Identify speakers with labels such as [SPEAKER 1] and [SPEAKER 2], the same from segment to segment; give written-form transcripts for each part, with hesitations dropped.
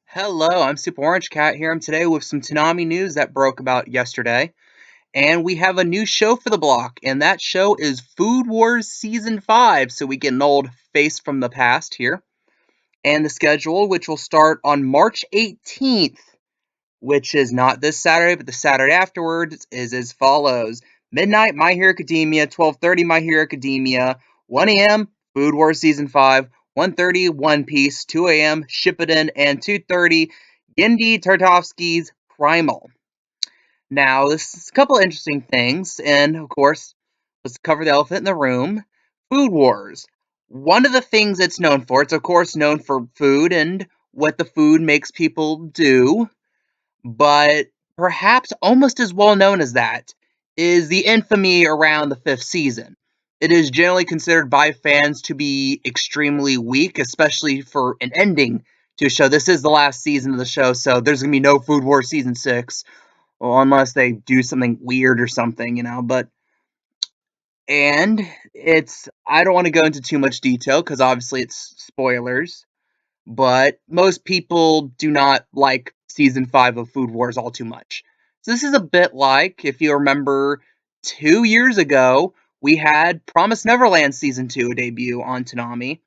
[SPEAKER 1] Hello, I'm Super Orange Cat here. I'm today with some Toonami news that broke about yesterday. And we have a new show for the block, and that show is Food Wars Season 5. So we get an old face from the past here. And the schedule, which will start on March 18th, which is not this Saturday, but the Saturday afterwards, is as follows. Midnight, My Hero Academia, 12:30, My Hero Academia, 1 a.m., Food Wars Season 5, 1:30, One Piece, 2 a.m., Shippuden, and 2:30, Gendy Tartovsky's Primal. Now, this is a couple interesting things, and of course, let's cover the elephant in the room. Food Wars. One of the things it's known for, it's of course known for food and what the food makes people do, but perhaps almost as well known as that is the infamy around the fifth season. It is generally considered by fans to be extremely weak, especially for an ending to a show. This is the last season of the show, so there's going to be no Food War Season 6, well, unless they do something weird or something. And I don't want to go into too much detail because obviously it's spoilers, but most people do not like season 5 of Food Wars all too much. So this is a bit like, if you remember, 2 years ago, we had Promise Neverland season 2 debut on Toonami,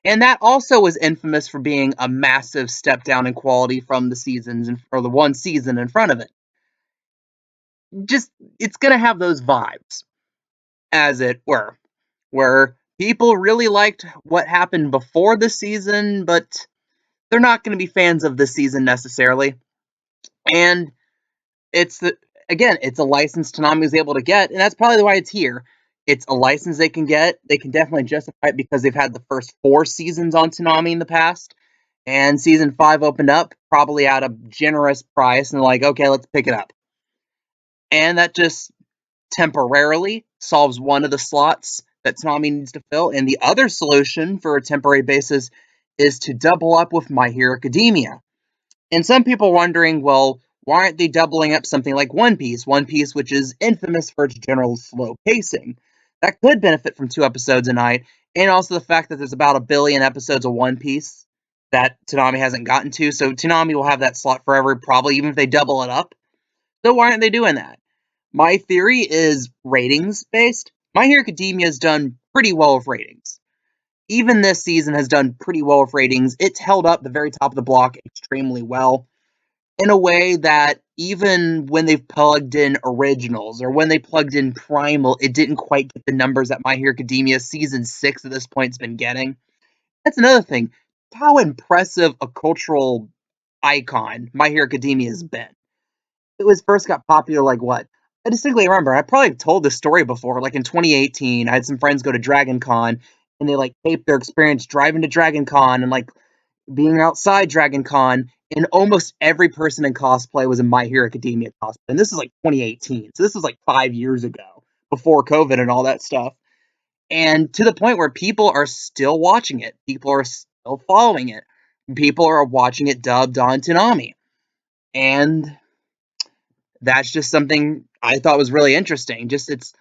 [SPEAKER 1] and that also was infamous for being a massive step down in quality from the or the one season in front of it. Just, it's gonna have those vibes, as it were, where people really liked what happened before the season, but they're not going to be fans of this season necessarily. And it's again, it's a license Toonami is able to get, and that's probably why it's here. It's a license they can get. They can definitely justify it because they've had the first 4 seasons on Toonami in the past, and season 5 opened up probably at a generous price, and they're like, okay, let's pick it up. And that just temporarily solves one of the slots that Toonami needs to fill, and the other solution for a temporary basis is to double up with My Hero Academia. And some people are wondering, well, why aren't they doubling up something like One Piece? One Piece, which is infamous for its general slow pacing. That could benefit from 2 episodes a night, and also the fact that there's about 1 billion episodes of One Piece that Toonami hasn't gotten to, so Toonami will have that slot forever, probably even if they double it up. So why aren't they doing that? My theory is ratings based. My Hero Academia has done pretty well with ratings. Even this season has done pretty well with ratings. It's held up the very top of the block extremely well in a way that even when they've plugged in originals or when they plugged in Primal, it didn't quite get the numbers that My Hero Academia season 6 at this point has been getting. That's another thing. How impressive a cultural icon My Hero Academia has been. It was first got popular like what? I distinctly remember. I probably told this story before. Like in 2018, I had some friends go to Dragon Con and they like taped their experience driving to Dragon Con and like being outside Dragon Con, and almost every person in cosplay was in My Hero Academia cosplay. And this is like 2018, so this was like 5 years ago, before COVID and all that stuff. And to the point where people are still watching it, people are still following it, people are watching it dubbed on Toonami, and that's just something I thought was really interesting. Just it's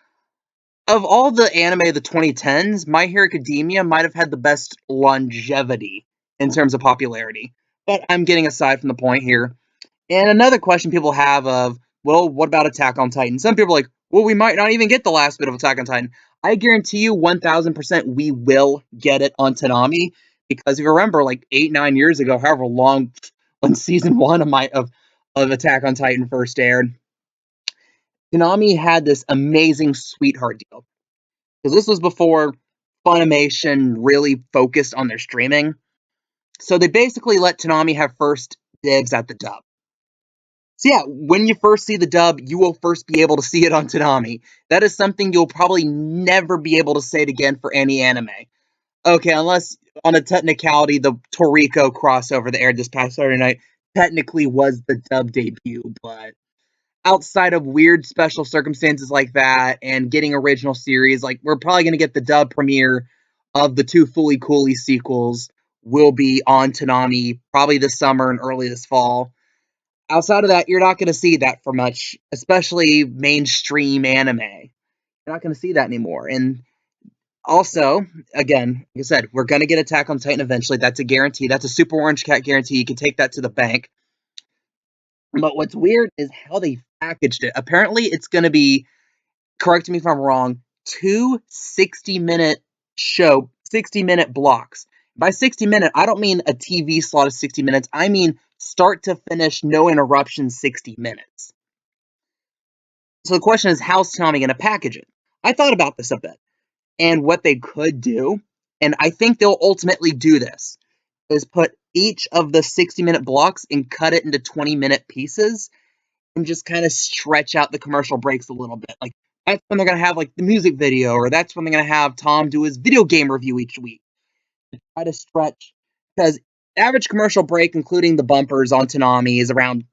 [SPEAKER 1] of all the anime of the 2010s, My Hero Academia might have had the best longevity in terms of popularity. But I'm getting aside from the point here. And another question people have of, well, what about Attack on Titan? Some people are like, well, we might not even get the last bit of Attack on Titan. I guarantee you 1000% we will get it on Toonami, because if you remember, like 8, 9 years ago, however long, when season 1 of Attack on Titan first aired, Konami had this amazing sweetheart deal. Because this was before Funimation really focused on their streaming. So they basically let Toonami have first dibs at the dub. So yeah, when you first see the dub, you will first be able to see it on Toonami. That is something you'll probably never be able to say it again for any anime. Okay, unless on a technicality, the Toriko crossover that aired this past Saturday night technically was the dub debut, but outside of weird special circumstances like that and getting original series, like we're probably going to get the dub premiere of the 2 Fully Cooley sequels will be on Toonami probably this summer and early this fall. Outside of that, you're not going to see that for much, especially mainstream anime. You're not going to see that anymore. And Also, again, like I said, we're gonna get Attack on Titan eventually. That's a guarantee. That's a Super Orange Cat guarantee. You can take that to the bank. But what's weird is how they packaged it. Apparently, it's gonna be, correct me if I'm wrong, two 60-minute 60-minute blocks. By 60-minute, I don't mean a TV slot of 60 minutes. I mean start to finish, no interruption, 60 minutes. So the question is, how's Toonami going to package it? I thought about this a bit, and what they could do, and I think they'll ultimately do this, is put each of the 60-minute blocks and cut it into 20-minute pieces and just kind of stretch out the commercial breaks a little bit. Like, that's when they're going to have, like, the music video, or that's when they're going to have Tom do his video game review each week. Try to stretch, because average commercial break, including the bumpers on Toonami, is around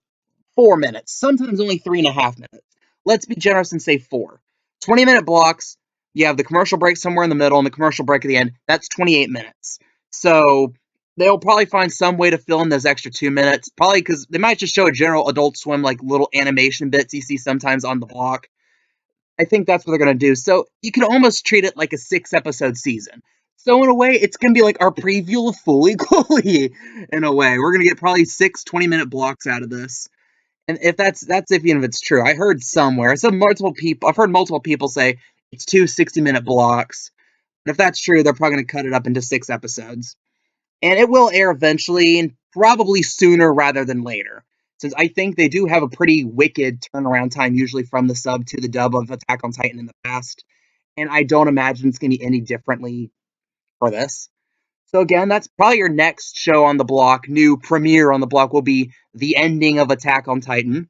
[SPEAKER 1] 4 minutes, sometimes only 3.5 minutes. Let's be generous and say 4. 20-minute blocks, you have the commercial break somewhere in the middle and the commercial break at the end. That's 28 minutes. So they'll probably find some way to fill in those extra 2 minutes, probably because they might just show a general Adult Swim, like little animation bits you see sometimes on the block. I think that's what they're going to do. So you can almost treat it like a 6-episode season. So in a way, it's going to be like our preview of Fully Cooley, in a way. We're going to get probably 6 20-minute blocks out of this. And if that's even if it's true. I heard somewhere. I've heard multiple people say it's two 60-minute blocks. But if that's true, they're probably going to cut it up into 6 episodes. And it will air eventually, and probably sooner rather than later. Since I think they do have a pretty wicked turnaround time, usually from the sub to the dub of Attack on Titan in the past. And I don't imagine it's going to be any differently for this. So again, that's probably your next show on the block. New premiere on the block will be the ending of Attack on Titan.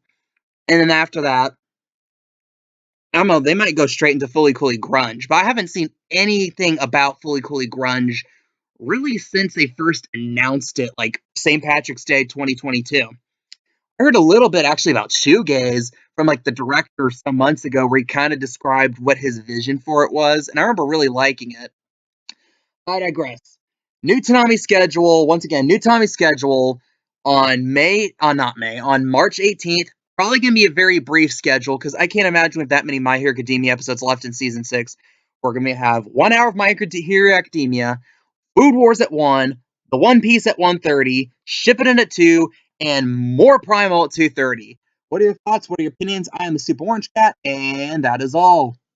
[SPEAKER 1] And then after that, I don't know, they might go straight into Fully Cooley Grunge. But I haven't seen anything about Fully Cooley Grunge really since they first announced it, like St. Patrick's Day 2022. I heard a little bit actually about shoegaze from like the director some months ago, where he kind of described what his vision for it was, and I remember really liking it. I digress. New Toonami schedule, once again, new Toonami schedule on on March 18th. Probably going to be a very brief schedule, because I can't imagine with that many My Hero Academia episodes left in Season 6. We're going to have 1 hour of My Hero Academia, Food Wars at 1, the One Piece at 1:30, Shippuden at 2, and more Primal at 2:30. What are your thoughts? What are your opinions? I am the Super Orange Cat, and that is all.